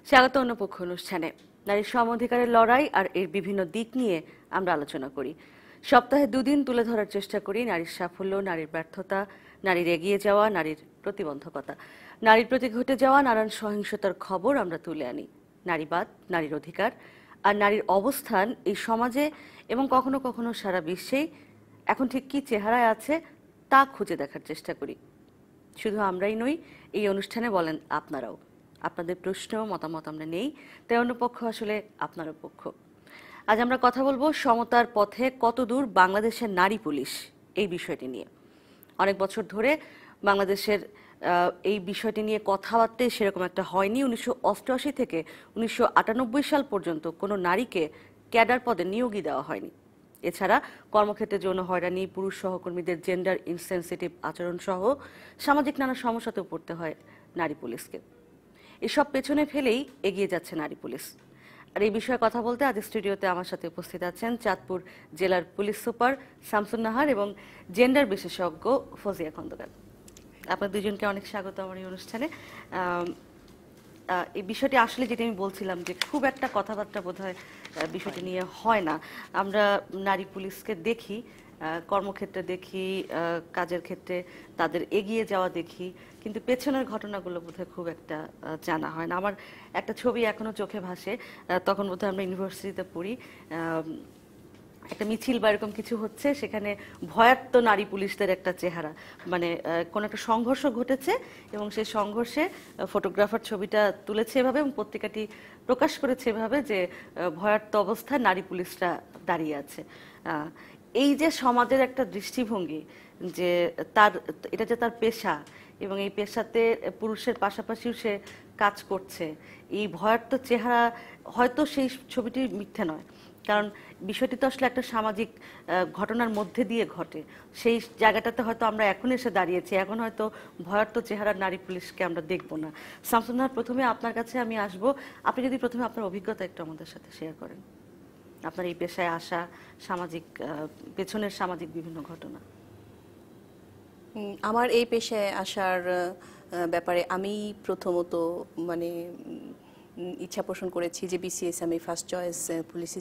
স্বাগত অন্যপক্ষ অনুষ্ঠানে নারীর সম অধিকারের লড়াই আর এর বিভিন্ন দিক নিয়ে আমরা আলোচনা করি। সপ্তাহে দুদিন তুলে ধরার চেষ্টা করি নারীর সাফল্য, নারীর ব্যর্থতা, নারীর এগিয়ে যাওয়া, নারীর প্রতিবন্ধকতা, নারীর প্রতি ঘটে যাওয়া নানান সহিংসতার খবর আমরা তুলে আনি। নারীবাদ, নারীর অধিকার আর নারীর অবস্থান এই সমাজে এবং কখনো কখনো সারা বিশ্বেই এখন ঠিক কী চেহারায় আছে তা খুঁজে দেখার চেষ্টা করি। শুধু আমরাই নই, এই অনুষ্ঠানে বলেন আপনারাও। আপনাদের প্রশ্ন মতামত আমরা নেই, তাই অন্য পক্ষ আসলে আপনারও পক্ষ। আজ আমরা কথা বলবো সমতার পথে কতদূর বাংলাদেশের নারী পুলিশ এই বিষয়টি নিয়ে। অনেক বছর ধরে বাংলাদেশের এই বিষয়টি নিয়ে কথাবার্তা সেরকম একটা হয়নি। 1988 থেকে 1998 সাল পর্যন্ত কোনো নারীকে ক্যাডার পদে নিয়োগই দেওয়া হয়নি। এছাড়া কর্মক্ষেত্রে যৌন হয়রানি, পুরুষ সহকর্মীদের জেন্ডার ইনসেনসিটিভ আচরণ সহ সামাজিক নানা সমস্যাতেও পড়তে হয় নারী পুলিশকে। এসব পেছনে ফেলেই এগিয়ে যাচ্ছে নারী পুলিশ। আর এই বিষয়ে কথা বলতে আজ স্টুডিওতে আমার সাথে উপস্থিত আছেন চাঁদপুর জেলার পুলিশ সুপার শামসুন নাহার এবং জেন্ডার বিশেষজ্ঞ ফজিয়া খন্দকার। আপনার দুজনকে অনেক স্বাগত আমার এই অনুষ্ঠানে। এই বিষয়টি আসলে যেটা আমি বলছিলাম যে খুব একটা কথাবার্তা বোধহয় বিষয়টি নিয়ে হয় না। আমরা নারী পুলিশকে দেখি, কর্মক্ষেত্রে দেখি, কাজের ক্ষেত্রে তাদের এগিয়ে যাওয়া দেখি, কিন্তু পেছনের ঘটনাগুলো বোধহয় খুব একটা জানা হয় না। আমার একটা ছবি এখনো চোখে ভাসে, তখন বোধহয় আমরা ইউনিভার্সিটিতে পড়ি, একটা মিছিল বা এরকম কিছু হচ্ছে, সেখানে ভয়ার্ত নারী পুলিশদের একটা চেহারা, মানে কোন একটা সংঘর্ষ ঘটেছে এবং সেই সংঘর্ষে ফটোগ্রাফার ছবিটা তুলেছে এভাবে এবং পত্রিকাটি প্রকাশ করেছে এভাবে যে ভয়ার্ত অবস্থায় নারী পুলিশরা দাঁড়িয়ে আছে। এই যে সমাজের একটা দৃষ্টিভঙ্গি যে তার এটা যে তার পেশা এবং এই পেশাতে পুরুষের পাশাপাশিও সে কাজ করছে, এই ভয়ার্ত চেহারা, হয়তো সেই ছবিটি মিথ্যে নয়, কারণ বিষয়টি তো আসলে একটা সামাজিক ঘটনার মধ্যে দিয়ে ঘটে। সেই জায়গাটাতে হয়তো আমরা এখন এসে দাঁড়িয়েছি, এখন হয়তো ভয়ার্ত চেহারার নারী পুলিশকে আমরা দেখব না। শামসুন, প্রথমে আপনার কাছে আমি আসব। আপনি যদি প্রথমে আপনার অভিজ্ঞতা একটু আমাদের সাথে শেয়ার করেন, আপনার এই পেশায় আসা, সামাজিক পেছনের সামাজিক বিভিন্ন ঘটনা। আমার এই পেশায় আসার ব্যাপারে আমি প্রথমত মানে ইচ্ছা পোষণ করেছি যে বিসিএস আমি ফার্স্ট চয়েস পুলিশ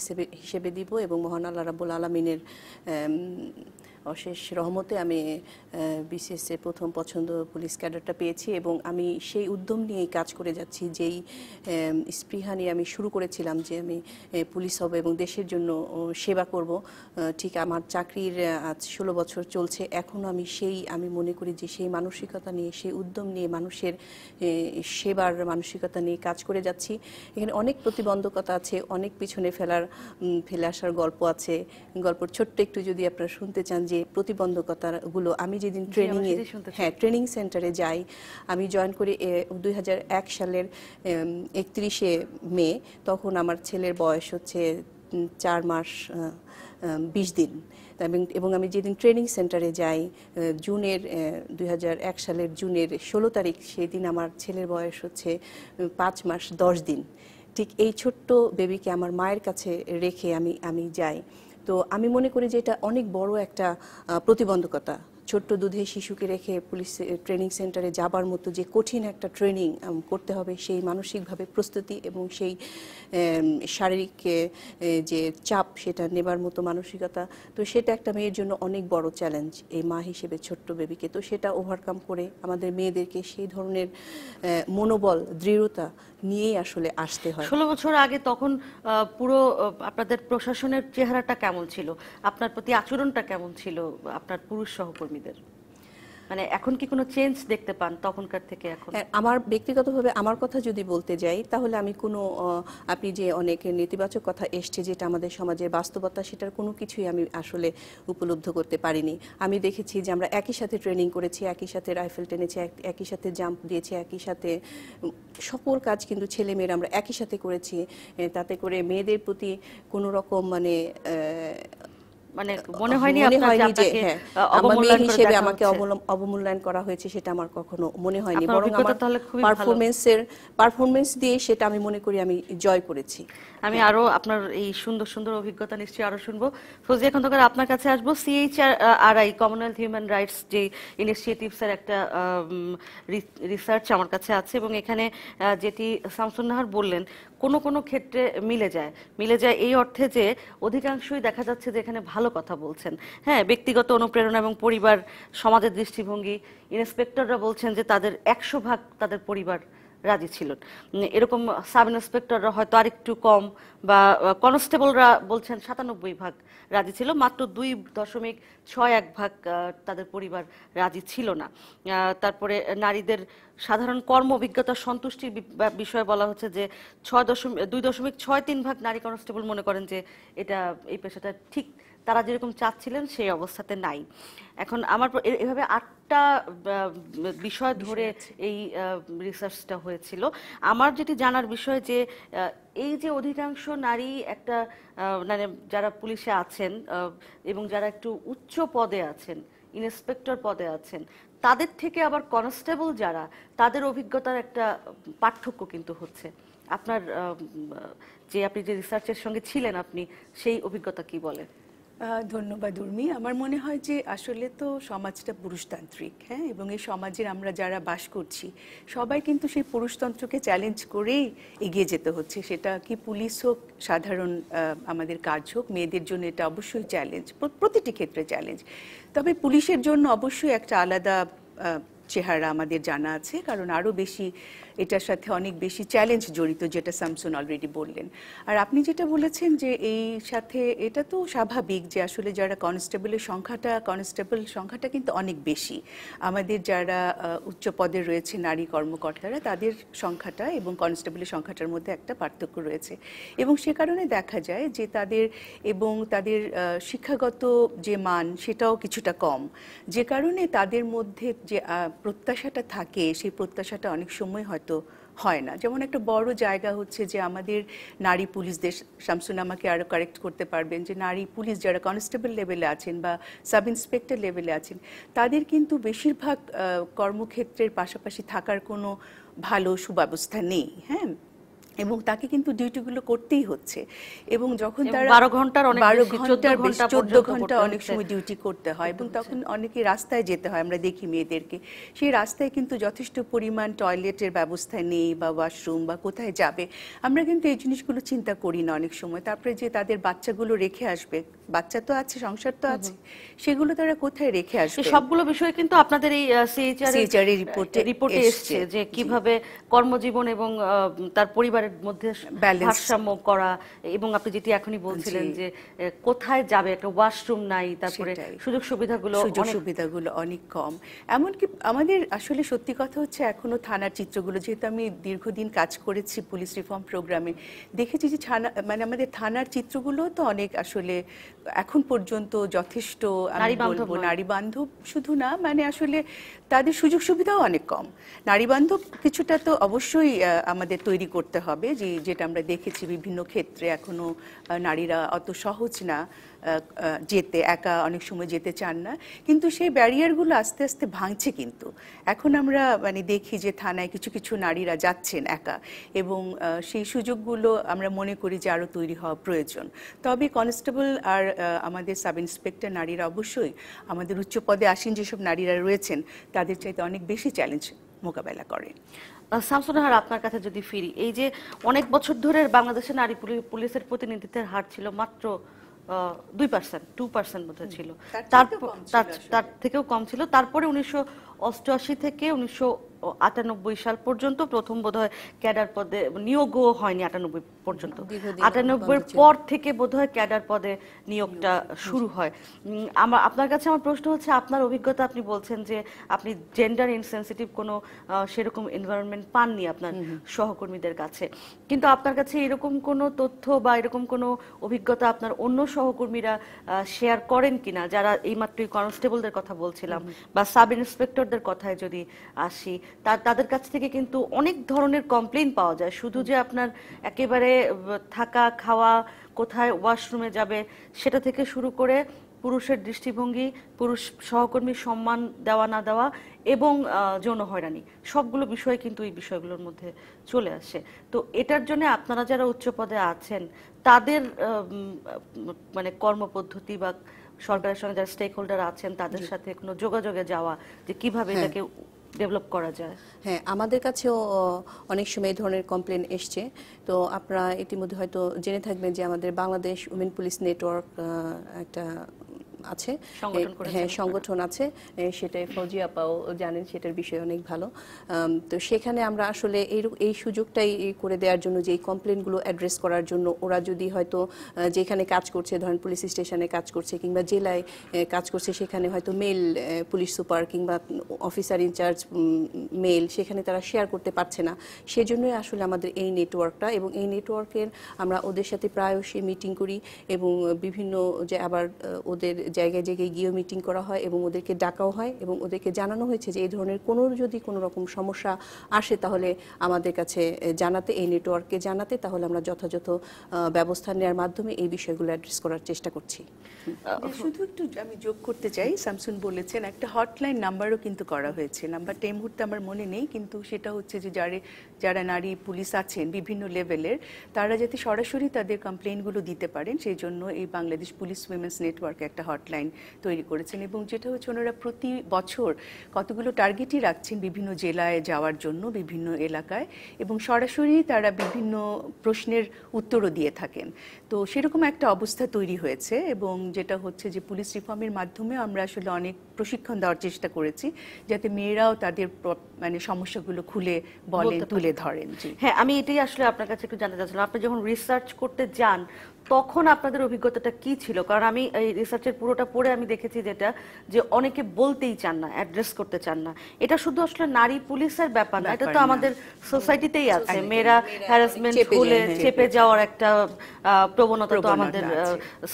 হিসেবে দিব এবং মহান আল্লাহ রাব্বুল আলামিনের অশেষ রহমতে আমি বিসিএস এর প্রথম পছন্দ পুলিশ ক্যাডারটা পেয়েছি এবং আমি সেই উদ্যম নিয়েই কাজ করে যাচ্ছি। যেই স্পৃহা নিয়ে আমি শুরু করেছিলাম যে আমি পুলিশ হব এবং দেশের জন্য সেবা করব, ঠিক আমার চাকরির আজ 16 বছর চলছে, এখনও আমি মনে করি যে সেই মানসিকতা নিয়ে, সেই উদ্যম নিয়ে, মানুষের সেবার মানসিকতা নিয়ে কাজ করে যাচ্ছি। এখানে অনেক প্রতিবন্ধকতা আছে, অনেক পিছনে ফেলে আসার গল্প আছে। গল্পের ছোট্ট একটু যদি আপনারা শুনতে চান যে প্রতিবন্ধকতাগুলো, আমি যেদিন ট্রেনিং সেন্টারে যাই, আমি জয়েন করি 2001 সালের 31শে মে, তখন আমার ছেলের বয়স হচ্ছে 4 মাস 20 দিন। এবং আমি যেদিন ট্রেনিং সেন্টারে যাই জুনের 2001 সালের জুনের 16 তারিখ, সেই দিন আমার ছেলের বয়স হচ্ছে 5 মাস 10 দিন। ঠিক এই ছোট্ট বেবিকে আমার মায়ের কাছে রেখে আমি যাই। তো আমি মনে করি যে এটা অনেক বড় একটা প্রতিবন্ধকতা। ছোট্ট দুধে শিশুকে রেখে পুলিশ ট্রেনিং সেন্টারে যাবার মতো যে কঠিন একটা ট্রেনিং করতে হবে, সেই মানসিকভাবে প্রস্তুতি এবং সেই শারীরিক যে চাপ সেটা নেবার মতো মানসিকতা, তো সেটা একটা মেয়ের জন্য অনেক বড় চ্যালেঞ্জ এই মা হিসেবে ছোট্ট বেবিকে। তো সেটা ওভারকাম করে আমাদের মেয়েদেরকে সেই ধরনের মনোবল, দৃঢ়তা নিয়েই আসলে আসতে হয়। 16 বছর আগে তখন পুরো আপনাদের প্রশাসনের চেহারাটা কেমন ছিল, আপনার প্রতি আচরণটা কেমন ছিল আপনার পুরুষ সহকর্মীদের? মানে এখন কি কোনো চেঞ্জ দেখতে পান তখনকার থেকে এখন? আমার ব্যক্তিগতভাবে আমার কথা যদি বলতে যাই, তাহলে আমি আপনি যে অনেক নেতিবাচক কথা এসছে যেটা আমাদের সমাজের বাস্তবতা, সেটার কোনো কিছুই আমি আসলে উপলব্ধ করতে পারিনি। আমি দেখেছি যে আমরা একই সাথে ট্রেনিং করেছি, একই সাথে রাইফেল টেনেছি, একই সাথে জাম্প দিয়েছি, একই সাথে সকল কাজ কিন্তু ছেলেমেয়েরা আমরা একই সাথে করেছি। তাতে করে মেয়েদের প্রতি কোনো রকম মানে মানে মনে হয়নি মনে আপনার যে হয়নি যে আপনাকে হ্যাঁ আমার মেয়ে অবমূল্যায়ন করে হিসেবে দেখা আমাকে হচ্ছে? অবমূল্যায়ন করা হয়েছে সেটা আমার কখনো মনে হয়নি, আপনার বরং অভিজ্ঞতা আমার তাহলে খুবই ভালো। পারফরমেন্স দিয়ে সেটা আমি মনে করি আমি জয় করেছি। আমি আরো আপনার এই সুন্দর সুন্দর অভিজ্ঞতা নিশ্চয়ই আরো শুনবো। ফৌজিয়া খন্দকার, আপনার কাছে আসবো। CHRI কমনওয়েলথ হিউম্যান রাইটস যে ইনিশিয়েটিভস এর একটা রিসার্চ আমার কাছে আছে, এবং এখানে যেটি শামসুন নাহার বললেন কোনো কোনো ক্ষেত্রে মিলে যায় এই অর্থে যে অধিকাংশই দেখা যাচ্ছে যে এখানে ভালো কথা বলছেন। হ্যাঁ, ব্যক্তিগত অনুপ্রেরণা এবং পরিবার সমাজের দৃষ্টিভঙ্গি, ইন্সপেক্টররা বলছেন যে তাদের 100% তাদের পরিবার রাজি ছিলেন। এরকম সাব ইন্সপেক্টররা হয়তো আরেকটু কম, বা কনস্টেবলরা বলছেন 97% রাজি ছিল, মাত্র 2.61% তাদের পরিবার রাজি ছিল না। তারপরে নারীদের সাধারণ কর্ম অভিজ্ঞতা সন্তুষ্টির বিষয়ে বলা হচ্ছে যে 2.63% নারী কনস্টেবল মনে করেন যে এই পেশাটা ঠিক তারা যেরকম চাচ্ছিলেন সেই অবস্থাতে নাই। এখন আমার এভাবে 8টা বিষয় ধরে এই রিসার্চটা হয়েছিল। আমার যেটি জানার বিষয় যে এই যে অধিকাংশ নারী একটা মানে যারা পুলিশে আছেন এবং যারা একটু উচ্চ পদে আছেন, ইন্সপেক্টর পদে আছেন, তাদের থেকে আবার কনস্টেবল যারা, তাদের অভিজ্ঞতার একটা পার্থক্য কিন্তু হচ্ছে। আপনার আপনি যে রিসার্চের সঙ্গে ছিলেন, আপনি সেই অভিজ্ঞতা কি বলে? ধন্যবাদ উর্মি। আমার মনে হয় যে আসলে তো সমাজটা পুরুষতান্ত্রিক, হ্যাঁ, এবং এই সমাজের আমরা যারা বাস করছি সবাই কিন্তু সেই পুরুষতন্ত্রকে চ্যালেঞ্জ করেই এগিয়ে যেতে হচ্ছে। সেটা কি পুলিশ হোক, সাধারণ আমাদের কাজ হোক, মেয়েদের জন্য এটা অবশ্যই চ্যালেঞ্জ, প্রতিটি ক্ষেত্রে চ্যালেঞ্জ। তবে পুলিশের জন্য অবশ্যই একটা আলাদা চেহারা আমাদের জানা আছে, কারণ আরও বেশি এটার সাথে অনেক বেশি চ্যালেঞ্জ জড়িত, যেটা শামসুন অলরেডি বললেন। আর আপনি যেটা বলেছেন যে এই সাথে এটা তো স্বাভাবিক যে আসলে যারা কনস্টেবল সংখ্যাটা কিন্তু অনেক বেশি। আমাদের যারা উচ্চ পদে রয়েছে নারী কর্মকর্তারা, তাদের সংখ্যাটা এবং কনস্টেবলের সংখ্যাটার মধ্যে একটা পার্থক্য রয়েছে, এবং সে কারণে দেখা যায় যে তাদের শিক্ষাগত যে মান সেটাও কিছুটা কম, যে কারণে তাদের মধ্যে যে প্রত্যাশাটা থাকে সেই প্রত্যাশাটা অনেক সময় হয়তো হয় না। যেমন একটা বড় জায়গা হচ্ছে যে আমাদের নারী পুলিশদের, শামসুন আমাকে আরো কারেক্ট করতে পারবেন, যে নারী পুলিশ যারা কনস্টেবল লেভেলে আছেন বা সাব ইন্সপেক্টর লেভেলে আছেন, তাদের কিন্তু বেশিরভাগ কর্মক্ষেত্রের পাশাপাশি থাকার কোনো ভালো সুব্যবস্থা নেই, হ্যাঁ, এবং তাকে কিন্তু ডিউটিগুলো করতেই হচ্ছে। এবং যখন তারা 12 ঘন্টার 14 ঘন্টা অনেক সময় ডিউটি করতে হয়, এবং তখন অনেকে রাস্তায় যেতে হয়, আমরা দেখি মেয়েদেরকে, সেই রাস্তায় কিন্তু যথেষ্ট পরিমাণ টয়লেটের ব্যবস্থা নেই বা ওয়াশরুম বা কোথায় যাবে, আমরা কিন্তু এই জিনিসগুলো চিন্তা করি না অনেক সময়। তারপরে যে তাদের বাচ্চাগুলো রেখে আসবে, বাচ্চা তো আছে, সংসার তো আছে, সেগুলো তারা কোথায় রেখে আসবে? সবগুলো বিষয় কিন্তু আপনাদের এই CHR এর রিপোর্টে এসেছে যে কিভাবে কর্মজীবন এবং তার পরিবারের মধ্যে ভারসাম্য করা, এবং আপনি যেটি এখনই বলছিলেন যে কোথায় যাবে, একটা ওয়াশরুম নাই, তারপরে সুযোগ সুবিধাগুলো অনেক কম। এমনকি আমাদের আসলে সত্যি কথা হচ্ছে এখনো থানার চিত্রগুলো, যেহেতু আমি দীর্ঘদিন কাজ করেছি পুলিশ রিফর্ম প্রোগ্রামে, দেখেছি যে মানে আমাদের থানার চিত্রগুলো তো অনেক আসলে এখন পর্যন্ত যথেষ্ট, আমি বলবো নারী বান্ধব শুধু না, মানে আসলে তাদের সুযোগ সুবিধাও অনেক কম। নারী বান্ধব কিছুটা তো অবশ্যই আমাদের তৈরি করতে হবে, যেটা আমরা দেখেছি বিভিন্ন ক্ষেত্রে এখনো নারীরা অত সহজ না যেতে, একা অনেক সময় যেতে চান না, কিন্তু সেই ব্যারিয়ারগুলো আস্তে আস্তে ভাঙছে। কিন্তু এখন আমরা মানে দেখি যে থানায় কিছু কিছু নারীরা যাচ্ছেন একা, এবং সেই সুযোগগুলো আমরা মনে করি যে আরও তৈরি হওয়া প্রয়োজন। তবে কনস্টেবল আর আমাদের সাব ইন্সপেক্টর নারীরা অবশ্যই আমাদের উচ্চ পদে আসীন যেসব নারীরা রয়েছেন তাদের চাইতে অনেক বেশি চ্যালেঞ্জ মোকাবেলা করে। শামসুন নাহার, আপনার কাছে যদি ফিরি, এই যে অনেক বছর ধরে বাংলাদেশে নারী পুলিশের প্রতিনিধিত্বের হার ছিল মাত্র 2% বোধহয় ছিল, তার থেকেও কম ছিল। তারপরে 1988 থেকে 1998 সাল পর্যন্ত প্রথম বোধহয় ক্যাডার পদে নিয়োগও হয়নি, 98 পর্যন্ত। 98 পর থেকে বোধহয় ক্যাডার পদে নিয়োগটা শুরু হয়। আপনার কাছে আমার প্রশ্ন হচ্ছে, আপনার অভিজ্ঞতা, আপনি বলছেন যে আপনি জেন্ডার ইনসেনসিটিভ কোনো সেরকম এনভায়রনমেন্ট পাননি আপনার সহকর্মীদের কাছে, কিন্তু আপনার কাছে এরকম কোনো তথ্য বা এরকম কোনো অভিজ্ঞতা আপনার অন্য সহকর্মীরা শেয়ার করেন কিনা, যারা এইমাত্রই কনস্টেবলদের কথা বলছিলাম বা সাব ইন্সপেক্টরদের কথায় যদি আসি, তাদের কাছ থেকে কিন্তু অনেক ধরনের কমপ্লেইন পাওয়া যায়। শুধু যে আপনার একেবারে থাকা খাওয়া, কোথায় ওয়াশরুমে যাবে, সেটা থেকে শুরু করে পুরুষের দৃষ্টিভঙ্গি, পুরুষ সহকর্মীর সম্মান দেওয়া না দেওয়া এবং যৌন হয়রানি সবগুলো বিষয় কিন্তু এই বিষয়গুলোর মধ্যে চলে আসে। তো এটার জন্য আপনারা যারা উচ্চ পদে আছেন তাদের মানে কর্মপদ্ধতি বা সরকারের সঙ্গে যারা স্টেক হোল্ডার আছেন তাদের সাথে কোনো যোগাযোগে যাওয়া যে কিভাবে এটাকে ডেভেলপ করা যায়। হ্যাঁ, আমাদের কাছেও অনেক সময় এই ধরনের কমপ্লেন এসছে। তো আপনারা ইতিমধ্যে হয়তো জেনে থাকবেন যে আমাদের বাংলাদেশ উমেন পুলিশ নেটওয়ার্ক একটা আছে, হ্যাঁ সংগঠন আছে, সেটা ফৌজি আপাও জানেন, সেটার বিষয় অনেক ভালো। তো সেখানে আমরা আসলে এই সুযোগটাই করে দেওয়ার জন্য যে এই কমপ্লেনগুলো অ্যাড্রেস করার জন্য ওরা যদি হয়তো যেখানে কাজ করছে, ধরেন পুলিশ স্টেশনে কাজ করছে কিংবা জেলায় কাজ করছে, সেখানে হয়তো মেল পুলিশ সুপার কিংবা অফিসার ইনচার্জ মেল সেখানে তারা শেয়ার করতে পারছে না, সেজন্যই আসলে আমাদের এই নেটওয়ার্কটা। এবং এই নেটওয়ার্কের আমরা ওদের সাথে প্রায়শই মিটিং করি এবং বিভিন্ন যে আবার ওদের জায়গায় জায়গায় গিয়েও মিটিং করা হয় এবং ওদেরকে ডাকাও হয় এবং ওদেরকে জানানো হয়েছে যে এই ধরনের যদি কোনো রকম সমস্যা আসে তাহলে আমাদের কাছে জানাতে, এই নেটওয়ার্ককে জানাতে, তাহলে আমরা যথাযথ ব্যবস্থা নেওয়ার মাধ্যমে এই বিষয়গুলো অ্যাড্রেস করার চেষ্টা করছি। শুধু একটু আমি যোগ করতে চাই, শামসুন বলেছেন একটা হটলাইন নাম্বারও কিন্তু করা হয়েছে, নাম্বারটা এই মুহূর্তে আমার মনে নেই, কিন্তু সেটা হচ্ছে যে যারা নারী পুলিশ আছেন বিভিন্ন লেভেলের তারা যাতে সরাসরি তাদের কমপ্লেইনগুলো দিতে পারেন সেই জন্য এই বাংলাদেশ পুলিশ উইমেন্স নেটওয়ার্ক একটা হটলাইন তৈরি করেছেন। এবং যেটা হচ্ছে ওনারা প্রতি বছর কতগুলো টার্গেটই রাখছেন বিভিন্ন জেলায় যাওয়ার জন্য, বিভিন্ন এলাকায়, এবং সরাসরি তারা বিভিন্ন প্রশ্নের উত্তরও দিয়ে থাকেন। তো সেরকম একটা অবস্থা তৈরি হয়েছে এবং যেটা হচ্ছে যে পুলিশ রিফর্মের মাধ্যমে আমরা আসলে অনেক প্রশিক্ষণ দেওয়ার চেষ্টা করেছি যাতে মেয়েরাও তাদের মানে সমস্যাগুলো খুলে বলেন, তুলে ধরেন। হ্যাঁ, আমি এটাই আসলে আপনার কাছে একটু জানতে চাচ্ছিলাম, আপনি যখন রিসার্চ করতে যান তখন আপনাদের অভিজ্ঞতাটা কি ছিল? কারণ আমি এই রিসার্চের পুরোটা পড়ে আমি দেখেছি যেটা যে অনেকে বলতেই চান না, অ্যাড্রেস করতে চান না। এটা শুধু আসলে নারী পুলিশের ব্যাপার না, এটা তো আমাদের সোসাইটিতেই আছে। মেয়েরা হ্যারাসমেন্ট হলে চেপে যাওয়ার একটা প্রবণতা তো আমাদের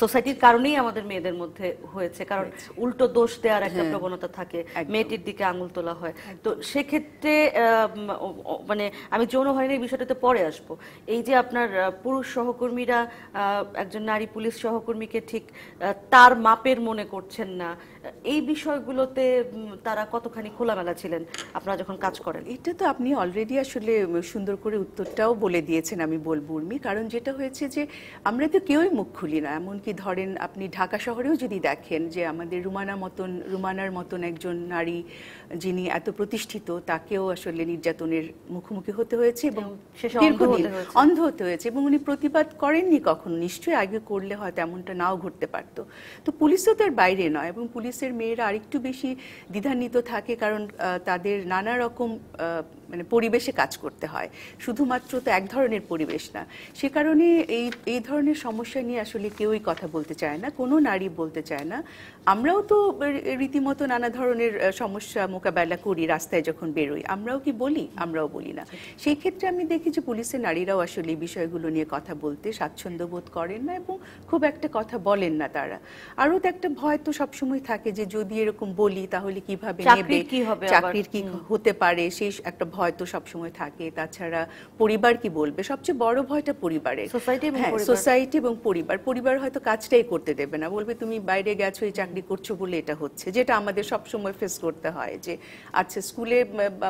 সোসাইটির কারণেই আমাদের মেয়েদের মধ্যে হয়েছে, কারণ উল্টো দোষ দেওয়ার একটা প্রবণতা থাকে, মেয়েটির দিকে আঙুল তোলা হয়। তো সেক্ষেত্রে মানে আমি যৌন হয়রানির বিষয়টাতে পরে আসবো। এই যে আপনার পুরুষ সহকর্মীরা একজন নারী পুলিশ সহকর্মীকে ঠিক তার মাপের মনে করছেন না, এই বিষয়গুলোতে তারা কতখানি খোলামেলা ছিলেন আপনারা যখন কাজ করেন? এটা তো আপনি অলরেডি আসলে সুন্দর করে উত্তরটাও বলে দিয়েছেন, আমি বলবো উর্মি। কারণ যেটা হয়েছে যে আমরা তো কেউই মুখ খুলি না, এমনকি ধরেন আপনি ঢাকা শহরেও যদি দেখেন যে আমাদের রুমানার মতন একজন নারী যিনি এত প্রতিষ্ঠিত, তাকেও আসলে নির্যাতনের মুখোমুখি হতে হয়েছে এবং অন্ধ হতে হয়েছে এবং উনি প্রতিবাদ করেননি কখনো। নিশ্চয়ই আগে করলে হয়তো এমনটা নাও ঘটতে পারতো। তো পুলিশও তার বাইরে নয় এবং পুলিশের মেয়েরা আরেকটু বেশি দ্বিধান্বিত থাকে, কারণ তাদের নানা রকম মানে পরিবেশে কাজ করতে হয়, শুধুমাত্র তো এক ধরনের পরিবেশ না। সে কারণে এই ধরনের সমস্যা নিয়ে আসলে কেউই কথা বলতে চায় না, কোনো নারী বলতে চায় না। আমরাও তো রীতিমতো নানা ধরনের সমস্যা মোকাবেলা করি, রাস্তায় যখন বেরোই আমরাও কি বলি? আমরাও বলি না। সেই ক্ষেত্রে আমি দেখি যে পুলিশের নারীরাও আসলে এই বিষয়গুলো নিয়ে কথা বলতে স্বাচ্ছন্দ্য বোধ করেন না এবং খুব একটা কথা বলেন না তারা। আরও তো একটা ভয় তো সবসময় থাকে যে যদি এরকম বলি তাহলে কিভাবে নেবে, চাকরির কি হতে পারে, সেই একটা ভয় তো সবসময় থাকে। তাছাড়া পরিবার কি বলবে, সবচেয়ে বড় ভয়টা পরিবারের, সোসাইটি এবং পরিবার হয়তো কাজটাই করতে দেবে না, বলবে তুমি বাইরে গেছো, এই চাকরি করছো বলে এটা হচ্ছে, যেটা আমাদের সবসময় ফেস করতে হয় যে আচ্ছা স্কুলে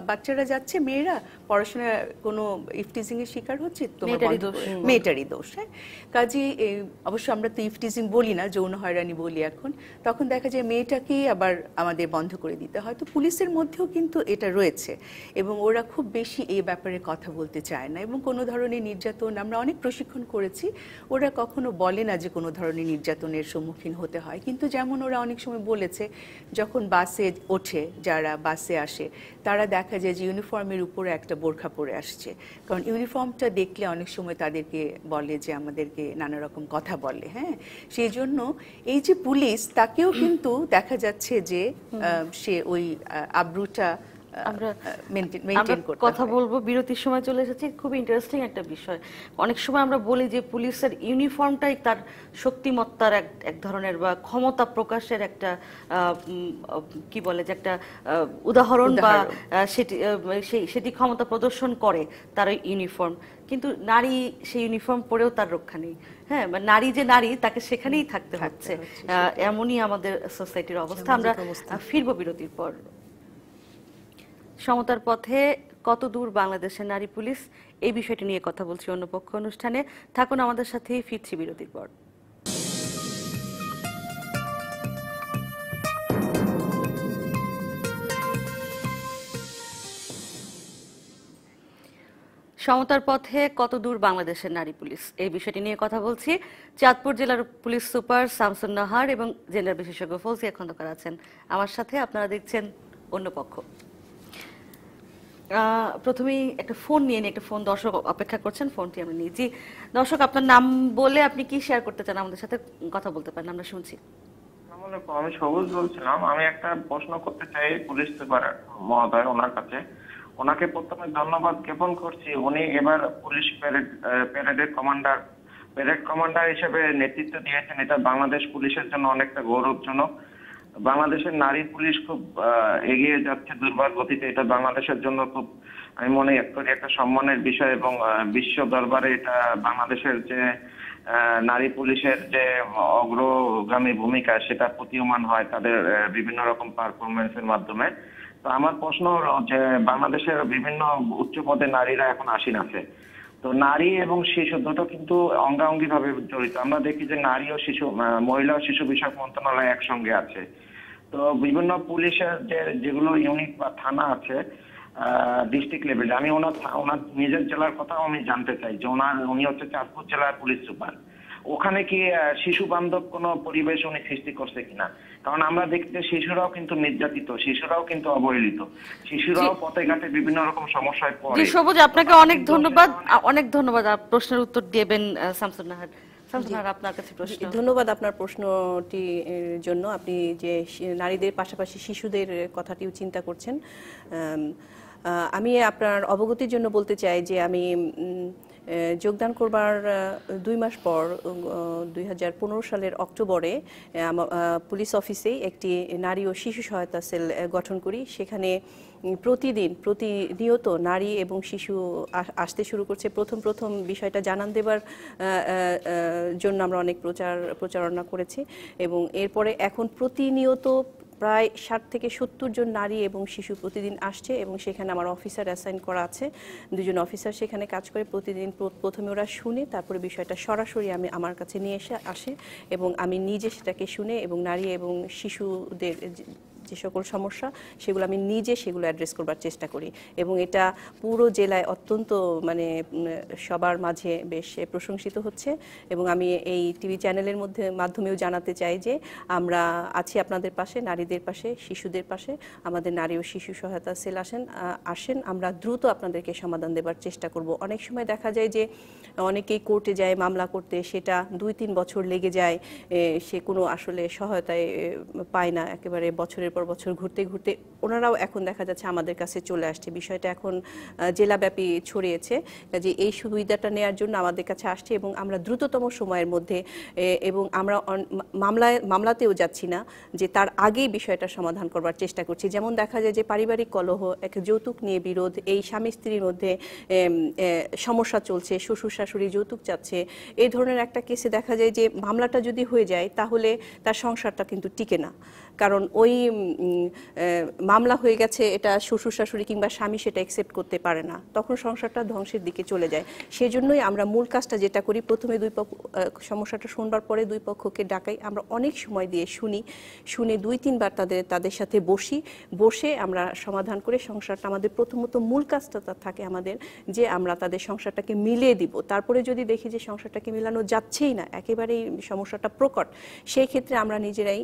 বাচ্চারা যাচ্ছে, মেয়েরা পড়াশোনা কোনো ইফটিজিং এর শিকার হচ্ছে, তোমার মেয়েটারই দোষ। হ্যাঁ, কাজে অবশ্য আমরা তো ইফটিজিং বলি না, যৌন হয়রানি বলি এখন। তখন দেখা যায় মেয়েটাকেই আবার আমাদের বন্ধ করে দিতে হয়। তো পুলিশের মধ্যেও কিন্তু এটা রয়েছে এবং ওরা খুব বেশি এই ব্যাপারে কথা বলতে চায় না এবং কোনো ধরনের নির্যাতন আমরা অনেক প্রশিক্ষণ করেছি, ওরা কখনো বলে না যে কোনো ধরনের নির্যাতনের সম্মুখীন হতে হয়। কিন্তু যেমন ওরা অনেক সময় বলেছে যখন বাসে ওঠে, যারা বাসে আসে তারা দেখা যায় যে ইউনিফর্মের উপরে একটা বোরখা পরে আসছে, কারণ ইউনিফর্মটা দেখলে অনেক সময় তাদেরকে বলে যে আমাদেরকে নানা রকম কথা বলে। হ্যাঁ, সেই জন্য এই যে পুলিশ, তাকেও কিন্তু দেখা যাচ্ছে যে সে ওই আব্রুটা আমরা মেনটেন করতে কথা হয়। বলবো, বিরতির সময় চলে এসেছি। খুব ইন্টারেস্টিং একটা বিষয়। অনেক সময় আমরা বলি যে পুলিশের ইউনিফর্মটাই তার শক্তিমত্তার এক ধরনের বা ক্ষমতা প্রকাশের একটা কি বলে যে একটা উদাহরণ বা সেটি ক্ষমতা প্রদর্শন করে তার ওই ইউনিফর্ম। কিন্তু নারী সেই ইউনিফর্ম পরেও তার রক্ষা নেই। হ্যাঁ, নারী যে নারী তাকে সেখানেই থাকতে হচ্ছে। এমনই আমাদের সোসাইটির অবস্থা। আমরা ফিরবো বিরতির পর। সমতার পথে কত দূর বাংলাদেশের নারী পুলিশ, এই বিষয়টি নিয়ে কথা বলছি অন্য পক্ষ অনুষ্ঠানে। থাকুন আমাদের সাথেই, ফিরছি বিরতির পর। সমতার পথে কত দূর বাংলাদেশের নারী পুলিশ, এই বিষয়টি নিয়ে কথা বলছি। চাঁদপুর জেলার পুলিশ সুপার শামসুন নাহার এবং জেন্ডার বিশেষজ্ঞ ফৌজিয়া খন্দকার আছেন আমার সাথে। আপনারা দেখছেন অন্য পক্ষ। প্রথমেই একটা ফোন নিয়ে নিই, একটা ফোন দর্শক অপেক্ষা করছেন, ফোনটি আমরা নিই। জি দর্শক, আপনার নাম বলে আপনি কি শেয়ার করতে চান আমাদের সাথে, কথা বলতে পারেন, আমরা শুনছি। আমি সবুজ বলছিলাম। আমি একটা প্রশ্ন করতে চাই পুলিশ সুপার মহোদয়, ওনার কাছে। ওনাকে প্রথমে ধন্যবাদ জ্ঞাপন করছি। উনি এবার পুলিশ প্যারেড কমান্ডার হিসেবে নেতৃত্ব দিয়েছেন। এটা বাংলাদেশ পুলিশের জন্য অনেকটা গৌরবজনক। বাংলাদেশের নারী পুলিশ খুব এগিয়ে যাচ্ছে দুর্বার গতিতে। এটা বাংলাদেশের জন্য খুব, আমি মনে করি, একটা সম্মানের বিষয় এবং বিশ্ব দরবারে এটা বাংলাদেশের যে নারী পুলিশের যে অগ্রগামী ভূমিকা সেটা প্রতীয়মান হয় তাদের বিভিন্ন রকম পারফরমেন্সের মাধ্যমে। তো আমার প্রশ্ন হলো যে বাংলাদেশের বিভিন্ন উচ্চ পদে নারীরা এখন আসীন আছে। তো নারী এবং শিশু দুটো কিন্তু অঙ্গাঙ্গি ভাবে জড়িত। আমরা দেখি যে নারী ও শিশু, মহিলা ও শিশু বিষয়ক মন্ত্রণালয় একসঙ্গে আছে। তো বিভিন্ন পুলিশের যেগুলো ইউনিট বা থানা আছে ডিস্ট্রিক্ট লেভেলে, আমি ওনার নিজের জেলার কথাও আমি জানতে চাই যে উনি হচ্ছে চাঁদপুর জেলার পুলিশ সুপার। ওখানে কি শিশু বান্ধব কোনো পরিবেশ উনি সৃষ্টি করছে কিনা? কারণ আমরা দেখি যে শিশুরাও কিন্তু নির্যাতিত, শিশুরাও কিন্তু অবহেলিত, শিশুরাও পথে ঘাটে বিভিন্ন রকম সমস্যায় পড়ে। জি সবুজ, আপনাকে অনেক ধন্যবাদ, অনেক ধন্যবাদ। প্রশ্নের উত্তর দেবেন শামসুন নাহার। শামসুন নাহার, আপনার কাছে প্রশ্ন। ধন্যবাদ আপনার প্রশ্নটির জন্য। আপনি যে নারীদের পাশাপাশি শিশুদের কথাটিও চিন্তা করছেন। আমি আপনার অবগতির জন্য বলতে চাই যে আমি যোগদান করবার 2 মাস পর 2015 সালের অক্টোবরে পুলিশ অফিসে একটি নারী ও শিশু সহায়তা সেল গঠন করি। সেখানে প্রতিনিয়ত নারী এবং শিশু আসতে শুরু করছে। প্রথম বিষয়টা জানান দেবার জন্য আমরা অনেক প্রচারণা করেছি এবং এরপরে এখন প্রতিনিয়ত প্রায় 60 থেকে 70 জন নারী এবং শিশু প্রতিদিন আসছে এবং সেখানে আমার অফিসার অ্যাসাইন করা আছে। 2 জন অফিসার সেখানে কাজ করে। প্রতিদিন প্রথমে ওরা শুনে, তারপরে বিষয়টা সরাসরি আমার কাছে নিয়ে আসে এবং আমি নিজে সেটাকে শুনে এবং নারী এবং শিশুদের যে সকল সমস্যা সেগুলো আমি নিজে অ্যাড্রেস করবার চেষ্টা করি এবং এটা পুরো জেলায় অত্যন্ত সবার মাঝে বেশ প্রশংসিত হচ্ছে। এবং আমি এই টিভি চ্যানেলের মাধ্যমেও জানাতে চাই যে আমরা আছি আপনাদের পাশে, নারীদের পাশে, শিশুদের পাশে। আমাদের নারী ও শিশু সহায়তা সেল আসেন, আমরা দ্রুত আপনাদেরকে সমাধান দেবার চেষ্টা করব। অনেক সময় দেখা যায় যে অনেকেই কোর্টে যায় মামলা করতে, সেটা 2-3 বছর লেগে যায়, সে কোনো আসলে সহায়তায় পায় না। একেবারে বছরের পর বছর ঘুরতে ওনারাও এখন দেখা যাচ্ছে আমাদের কাছে চলে আসছে। বিষয়টা এখন জেলাব্যাপী ছড়িয়েছে যে এই সুবিধাটা নেওয়ার জন্য আমাদের কাছে আসছে এবং আমরা দ্রুততম সময়ের মধ্যে এবং আমরা মামলাতেও যাচ্ছি না, যে তার আগেই বিষয়টা সমাধান করবার চেষ্টা করছি। যেমন দেখা যায় যে পারিবারিক কলহ, এক যৌতুক নিয়ে বিরোধ, এই স্বামী স্ত্রীর মধ্যে সমস্যা চলছে, শ্বশুর শাশুড়ি যৌতুক চাচ্ছে, এই ধরনের একটা কেসে দেখা যায় যে মামলাটা যদি হয়ে যায় তাহলে তার সংসারটা কিন্তু টিকে না। কারণ ওই মামলা হয়ে গেছে, এটা শ্বশুর শাশুড়ি কিংবা স্বামী সেটা অ্যাকসেপ্ট করতে পারে না, তখন সংসারটা ধ্বংসের দিকে চলে যায়। সেজন্যই আমরা মূল কাজটা যেটা করি, প্রথমে সমস্যাটা শুনবার পরে 2 পক্ষকে ডাকাই, আমরা অনেক সময় দিয়ে শুনে 2-3 বার তাদের সাথে বসে আমরা সমাধান করে সংসারটা, আমাদের প্রথমত মূল কাজটা থাকে আমাদের যে আমরা তাদের সংসারটাকে মিলিয়ে দিব, তারপরে যদি দেখি যে সংসারটাকে মেলানো যাচ্ছেই না, একেবারেই সমস্যাটা প্রকট, সেই ক্ষেত্রে আমরা নিজেরাই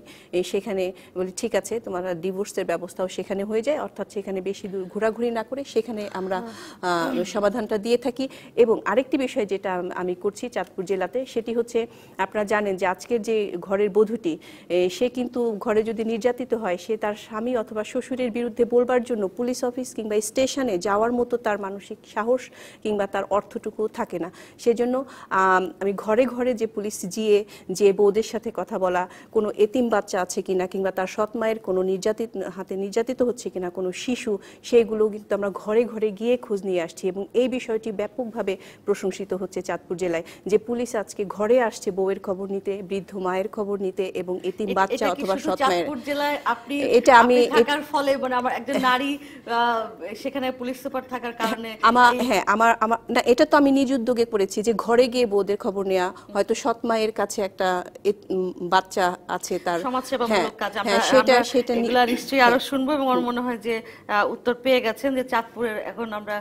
সেখানে বলি ঠিক আছে তোমার ডিভোর্সের ব্যবস্থাও সেখানে হয়ে যায়, অর্থাৎ সেখানে বেশি দূর ঘোরাঘুরি না করে সেখানে আমরা সমাধানটা দিয়ে থাকি। এবং আরেকটি বিষয় যেটা আমি করছি চাঁদপুর জেলাতে, সেটি হচ্ছে আপনারা জানেন যে আজকের যে ঘরের বধূটি, সে কিন্তু ঘরে যদি নির্যাতিত হয়, সে তার স্বামী অথবা শ্বশুরের বিরুদ্ধে বলবার জন্য পুলিশ অফিস কিংবা স্টেশনে যাওয়ার মতো তার মানসিক সাহস কিংবা তার অর্থটুকু থাকে না। সেজন্য আমি ঘরে ঘরে যে পুলিশ গিয়ে যে বউদের সাথে কথা বলা, কোনো এতিম বাচ্চা আছে কিনা কিংবা তার সৎ মায়ের কোনো হাতে নির্যাতিত হচ্ছে কিনা কোনো শিশু, সেইগুলো কিন্তু আমরা ঘরে ঘরে গিয়ে খোঁজ নিয়ে আসছি। এবং এই বিষয়টি ব্যাপকভাবে প্রশংসিত হচ্ছে চাঁদপুর জেলায়, যে পুলিশ আজকে ঘরে আসছে বউয়ের খবর নিতে, বৃদ্ধ মায়ের খবর নিতে এবং এতিম বাচ্চা অথবা সৎ মায়ের। চাঁদপুর জেলায় আপনি এটা আমি থাকার ফলে মানে আমার একজন নারী সেখানে পুলিশ সুপার থাকার কারণে আমার না, এটা তো আমি নিজ উদ্যোগে করেছি যে ঘরে গিয়ে বউদের খবর নেওয়া, হয়তো সৎ মায়ের কাছে একটা বাচ্চা আছে তার সমাজসেবামূলক কাজ, সেটা এগুলা নিশ্চয়ই আরো শুনবো। এবং আমার মনে হয় যে উত্তর পেয়ে গেছেন যে চাঁদপুরের এখন আমরা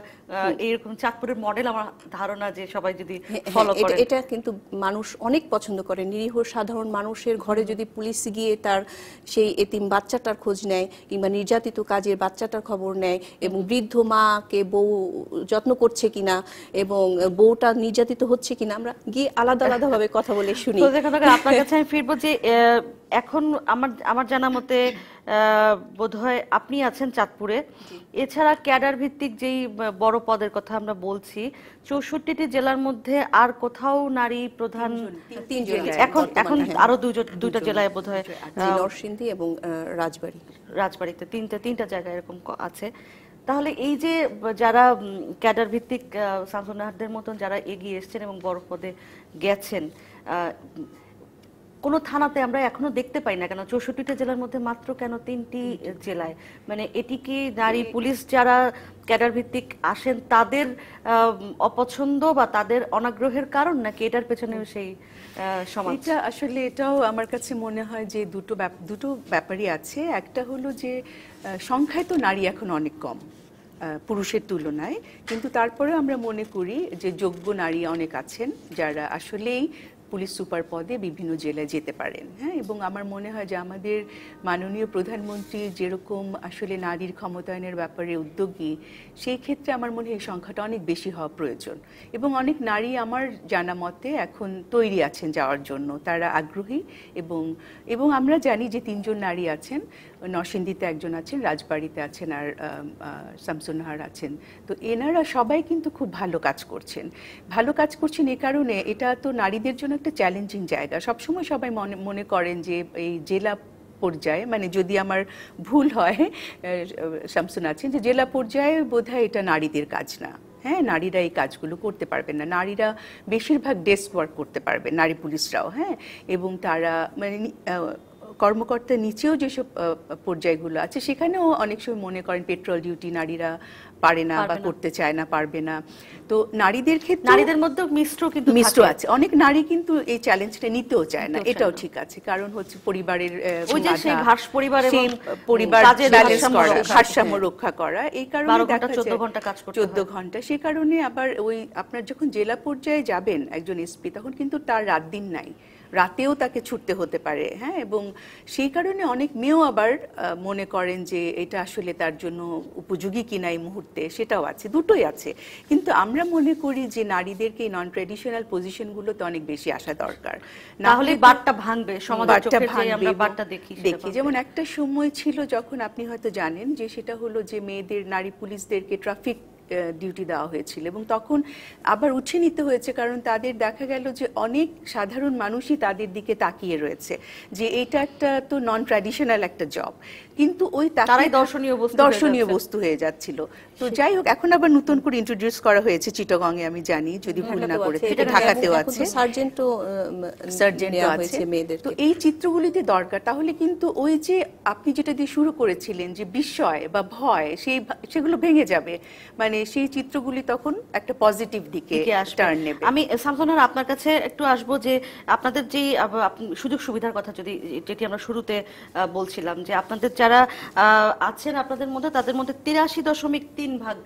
এইরকম চাঁদপুরের মডেল আমার ধারণা যে সবাই যদি ফলো করে, এটা কিন্তু মানুষ অনেক পছন্দ করে। নিরীহ সাধারণ মানুষের ঘরে যদি পুলিশ গিয়ে তার সেই এতিম বাচ্চাটার খোঁজ নেয় কিংবা নির্যাতিত কাজের বাচ্চাটার খবর নেয় এবং বৃদ্ধ মাকে বউ যত্ন করছে কিনা এবং বউটা নির্যাতিত হচ্ছে কিনা, আমরা গিয়ে আলাদা আলাদা ভাবে কথা বলে শুনি। আপনার কাছে আমি ফিরবো যে এখন আমার জানা মতে বোধহয় আপনি আছেন চাঁদপুরে, এছাড়া ক্যাডার ভিত্তিক যেই বড় পদের কথা আমরা বলছি 64টি জেলার মধ্যে আর কোথাও নারী প্রধান এখন আরো দুইটা জেলায় বোধহয় নরসিংদী এবং রাজবাড়িতে তিনটা জায়গায় এরকম আছে। তাহলে এই যে যারা ক্যাডার ভিত্তিক শামসুন নাহারদের মতন যারা এগিয়ে এসেছেন এবং বড় পদে গেছেন, কোন থানাতে আমরা এখনো দেখতে পাই না কেন 64টা জেলার মধ্যে মাত্র কেন 3টি জেলায়? মানে এটি কি নারী পুলিশ যারা ক্যাডার ভিত্তিক আসেন তাদের অপছন্দ বা তাদের অনাগ্রহের কারণ, নাকি এটার পেছনে সেই সমাজ? এটা আসলে এটাও আমার কাছে মনে হয় যে দুটো ব্যাপারই আছে। একটা হলো যে সংখ্যায় তো নারী এখন অনেক কম পুরুষের তুলনায়, কিন্তু তারপরে আমরা মনে করি যে যোগ্য নারী অনেক আছেন যারা আসলেই পুলিশ সুপার পদে বিভিন্ন জেলায় যেতে পারেন। হ্যাঁ, এবং আমার মনে হয় যে আমাদের মাননীয় প্রধানমন্ত্রী যেরকম আসলে নারীর ক্ষমতায়নের ব্যাপারে উদ্যোগী, সেই ক্ষেত্রে আমার মনে হয় এই সংখ্যাটা অনেক বেশি হওয়া প্রয়োজন। এবং অনেক নারী আমার জানা মতে এখন তৈরি আছেন যাওয়ার জন্য, তারা আগ্রহী। এবং আমরা জানি যে 3 জন নারী আছেন, নরসিংদীতে একজন আছেন, রাজবাড়িতে আছেন, আর শামসুন নাহার আছেন। তো এনারা সবাই কিন্তু খুব ভালো কাজ করছেন। এ কারণে এটা তো নারীদের জন্য একটা চ্যালেঞ্জিং জায়গা। সবসময় সবাই মনে করেন যে এই জেলা পর্যায়ে, মানে যদি আমার ভুল হয় শামসুন আছেন, যে জেলা পর্যায়ে বোধহয় এটা নারীদের কাজ না। হ্যাঁ, নারীরা এই কাজগুলো করতে পারবেন না। নারীরা বেশিরভাগ ডেস্ক ওয়ার্ক করতে পারবেন, নারী পুলিশরাও। হ্যাঁ, এবং তারা মানে কর্মকর্তার নিচেও যেসব পর্যায়গুলো আছে সেখানেও অনেক সময় মনে করেন পেট্রোল ডিউটি নারীরা পারে না বা করতে চায় না, পারবে না। তো নারীদের ক্ষেত্রে নারীদের মধ্যে মিশ্র আছে। অনেক নারী কিন্তু এই চ্যালেঞ্জটা নিতেও চায় না, এটাও ঠিক আছে। কারণ হচ্ছে পরিবারের ভারসাম্য রক্ষা করা, এই কারণে 14 ঘন্টা। সে কারণে আবার ওই আপনার যখন জেলা পর্যায়ে যাবেন একজন এসপি, তখন কিন্তু তার রাত দিন নাই, রাতেও তাকে ছুটতে হতে পারে। হ্যাঁ, এবং সেই কারণে অনেক মেয়েও আবার মনে করেন যে এটা আসলে তার জন্য উপযোগী কিনা এই মুহূর্তে, সেটাও আছে, দুটোই আছে। কিন্তু আমরা মনে করি যে নারীদেরকে নন ট্র্যাডিশনাল পজিশনগুলোতে অনেক বেশি আসা দরকার, তাহলে বারটা ভাঙবে সমাজের চোখে যে আমরা বারটা দেখি। যেমন একটা সময় ছিল যখন আপনি হয়তো জানেন যে সেটা হলো যে মেয়েদের, নারী পুলিশদেরকে ট্রাফিক ডিউটি দেওয়া হয়েছিল, এবং তখন আবার উঠিয়ে নিতে হয়েছে কারণ তাদের দেখা গেল যে অনেক সাধারণ মানুষই তাদের দিকে তাকিয়ে রয়েছে যে এটা একটা তো নন ট্র্যাডিশনাল একটা জব, কিন্তু ওই তারাই দর্শনীয় বস্তু হয়ে যাচ্ছিল। তো যাই হোক, এখন আবার নতুন করে ইন্ট্রোডিউস করা হয়েছে চিটাগং এ, আমি জানি, যদি ভুল না করে থাকে, ঢাকাতেও আছে, সার্জেন্টও আছে মেয়েদের। তো এই চিত্রগুলিতে দরকার। তাহলে কিন্তু ওই যে আপনি যেটা দিয়ে শুরু করেছিলেন যে বিস্ময় বা ভয়, সেগুলো ভেঙে যাবে, মানে সেই চিত্রগুলি তখন একটা পজিটিভ দিকে টার্ন নেবে। আমি শামসুন নাহার আপনার কাছে একটু আসবো যে আপনাদের যে সুযোগ সুবিধার কথা যেটি আমরা শুরুতে বলছিলাম, যে আপনাদের যারা আছেন আপনাদের মধ্যে, তাদের মধ্যে 83.3%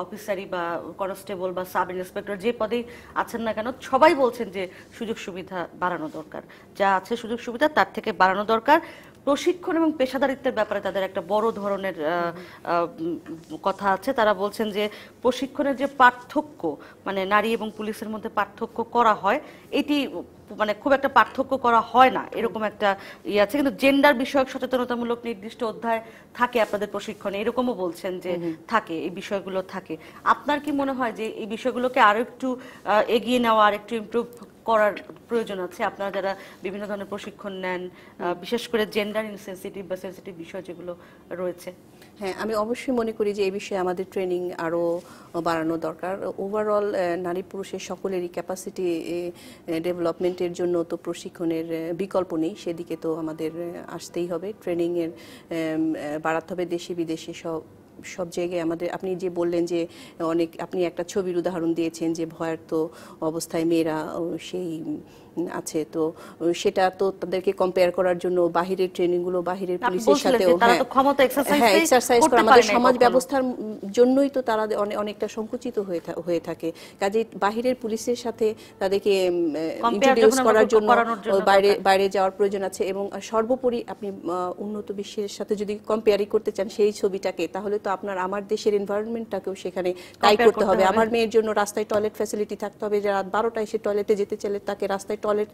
অফিসারই বা কনস্টেবল বা সাব ইন্সপেক্টর যে পদেই আছেন না কেন সবাই বলছেন যে সুযোগ সুবিধা বাড়ানো দরকার, যা আছে সুযোগ সুবিধা তার থেকে বাড়ানো দরকার। প্রশিক্ষণ এবং পেশাদারিত্বের ব্যাপারে তাদের একটা বড় ধরনের কথা আছে। তারা বলছেন যে প্রশিক্ষণের যে পার্থক্য, মানে নারী এবং পুলিশের মধ্যে পার্থক্য করা হয়, এটি মানে খুব একটা পার্থক্য করা হয় না, এরকম একটা ইয়ে আছে। কিন্তু জেন্ডার বিষয়ক সচেতনতামূলক নির্দিষ্ট অধ্যায় থাকে আপনাদের প্রশিক্ষণে, এরকমও বলছেন যে থাকে, এই বিষয়গুলো থাকে। আপনার কি মনে হয় যে এই বিষয়গুলোকে আরো একটু এগিয়ে নেওয়া, আর একটু ইমপ্রুভ করার প্রয়োজন আছে? আপনারা যারা বিভিন্ন ধরনের প্রশিক্ষণ নেন, বিশেষ করে জেন্ডার ইনসেনসিটিভ বা সেনসিটিভ বিষয় যেগুলো রয়েছে। হ্যাঁ, আমি অবশ্যই মনে করি যে এই বিষয়ে আমাদের ট্রেনিং আরও বাড়ানো দরকার। ওভারঅল নারী পুরুষের সকলেরই ক্যাপাসিটি ডেভেলপমেন্টের জন্য তো প্রশিক্ষণের বিকল্প নেই, সেদিকে তো আমাদের আসতেই হবে। ট্রেনিংয়ের বাড়াতে হবে দেশে বিদেশে, সব জায়গায় আমাদের। আপনি যে বললেন যে আপনি একটা ছবির উদাহরণ দিয়েছেন যে ভয়ার্ত অবস্থায় মেয়েরা সেই আছে, তো সেটা তো তাদেরকে কম্পেয়ার করার জন্য বাহিরের ট্রেনিংগুলো বাহিরের পুলিশের সাথেও হ্যাঁ এক্সারসাইজ করা আমাদের সমাজ ব্যবস্থার জন্যই তো তারা অনেকটা সংকুচিত হয়ে থাকে। কাজে বাহিরের পুলিশের সাথে তাদেরকে ইন্ট্রোডিউস করার জন্য বাইরে যাওয়ার প্রয়োজন আছে। এবং সর্বোপরি আপনি উন্নত বিশ্বের সাথে যদি কম্পেয়ারই করতে চান সেই ছবিটাকে, তাহলে তো আমার দেশের এনভায়রনমেন্টটাকেও সেখানে তাই করতে হবে। আমার মেয়ের জন্য রাস্তায় টয়লেট ফ্যাসিলিটি থাকতে হবে, যে রাত 12টায় সে টয়লেটে যেতে চাইলে তাকে রাস্তায় টয়লেট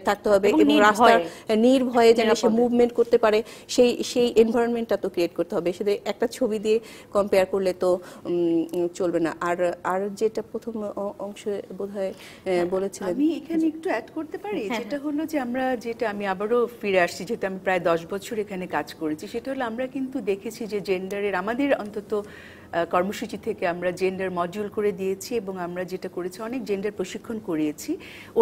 থাকতে হবে, এবং রাস্তার নির্ভয়ে যেন সে মুভমেন্ট করতে পারে, সেই এনভায়রনমেন্টটা তো ক্রিয়েট করতে হবে। শুধু একটা ছবি দিয়ে কম্পেয়ার করলে তো চলবে না। আর যেটা প্রথম অংশে বোধহয় বলেছিলেন, আমি এখানে একটু অ্যাড করতে পারি, যেটা হলো যে আমি আবারও ফিরে আসছি, যেহেতু আমি প্রায় 10 বছর এখানে কাজ করেছি। সেটা হলো আমরা কিন্তু দেখেছি যে জেন্ডারের আমাদের অন্তত কর্মসূচি থেকে আমরা জেন্ডার মডিউল করে দিয়েছি, এবং আমরা যেটা করেছি অনেক জেন্ডার প্রশিক্ষণ করিয়েছি,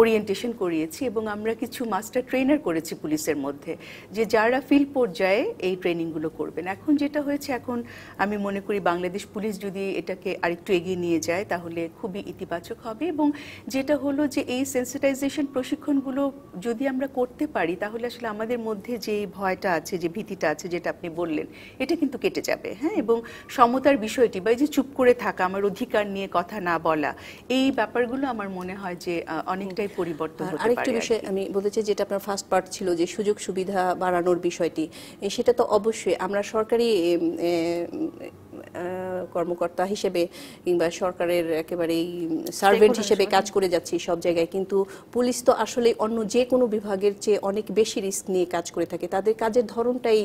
ওরিয়েন্টেশন করিয়েছি, এবং আমরা কিছু মাস্টার ট্রেনার করেছি পুলিশের মধ্যে, যে যারা ফিল্ড পর্যায়ে এই ট্রেনিংগুলো করবেন। এখন যেটা হয়েছে, এখন আমি মনে করি বাংলাদেশ পুলিশ যদি এটাকে আরেকটু এগিয়ে নিয়ে যায় তাহলে খুবই ইতিবাচক হবে। এবং যেটা হলো যে এই সেন্সিটাইজেশন প্রশিক্ষণগুলো যদি আমরা করতে পারি, তাহলে আসলে আমাদের মধ্যে যে ভয়টা আছে, যে ভীতিটা আছে, যেটা আপনি বললেন, এটা কিন্তু কেটে যাবে। হ্যাঁ, এবং সমতার বিষয়টি বা যে চুপ করে থাকা, আমার অধিকার নিয়ে কথা না বলা, এই ব্যাপারগুলো আমার মনে হয় যে অনেকটাই পরিবর্তন হতে পারে। আরেকটা বিষয় আমি বলতে চাই, যেটা আপনার ফার্স্ট পার্ট ছিল যে সুযোগ সুবিধা বাড়ানোর বিষয়টি, সেটা তো অবশ্যই আমরা সরকারি কর্মকর্তা হিসেবে কিংবা সরকারের একেবারেই সার্ভেন্ট হিসেবে কাজ করে যাচ্ছি সব জায়গায়, কিন্তু পুলিশ তো আসলে অন্য যে কোনো বিভাগের চেয়ে অনেক বেশি রিস্ক নিয়ে কাজ করে থাকে। তাদের কাজের ধরনটাই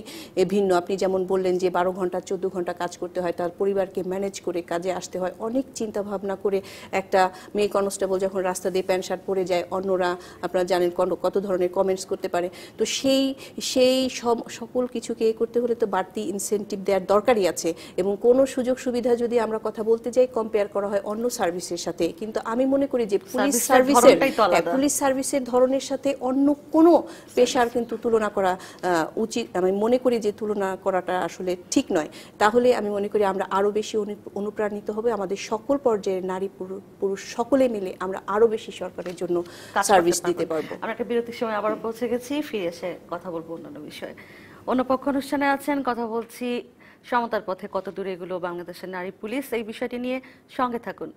ভিন্ন। আপনি যেমন বললেন যে 12 ঘন্টা 14 ঘন্টা কাজ করতে হয়, তার পরিবারকে ম্যানেজ করে কাজে আসতে হয়, অনেক চিন্তা ভাবনা করে। একটা মেয়ে কনস্টেবল যখন রাস্তা দিয়ে প্যান্ট শার্ট পরে যায়, অন্যরা আপনারা জানেন কত ধরনের কমেন্টস করতে পারে। তো সেই সকল কিছুকে করতে হলে তো বাড়তি ইনসেনটিভ দেওয়ার দরকারই আছে। এবং কোনো সুযোগ সুবিধা যদি আমরা কথা বলতে যাই, কম্পেয়ার করা হয় অন্য সার্ভিসের সাথে, কিন্তু আমি মনে করি যে পুলিশ সার্ভিসের ধরনের সাথে অন্য কোনো পেশার কিন্তু তুলনা করা উচিত। আমি মনে করি যে তুলনা করাটা আসলে ঠিক নয়। তাহলে আমি মনে করি আমরা আরো বেশি অনুপ্রাণিত হবে, আমাদের সকল পর্যায়ের নারী পুরুষ সকলে মিলে আমরা আরো বেশি সরকারের জন্য সার্ভিস দিতে পারবো। আমরা একটা বিরতির সময় আবার পৌঁছে গেছি, ফিরে এসে কথা বলবো অন্যান্য বিষয়ে। অন্য পক্ষ অনুষ্ঠানে আছেন, কথা বলছি সমতার পথে কত দূরে এগুলো বাংলাদেশের নারী পুলিশ, এই বিষয়টি নিয়ে সঙ্গে থাকুন।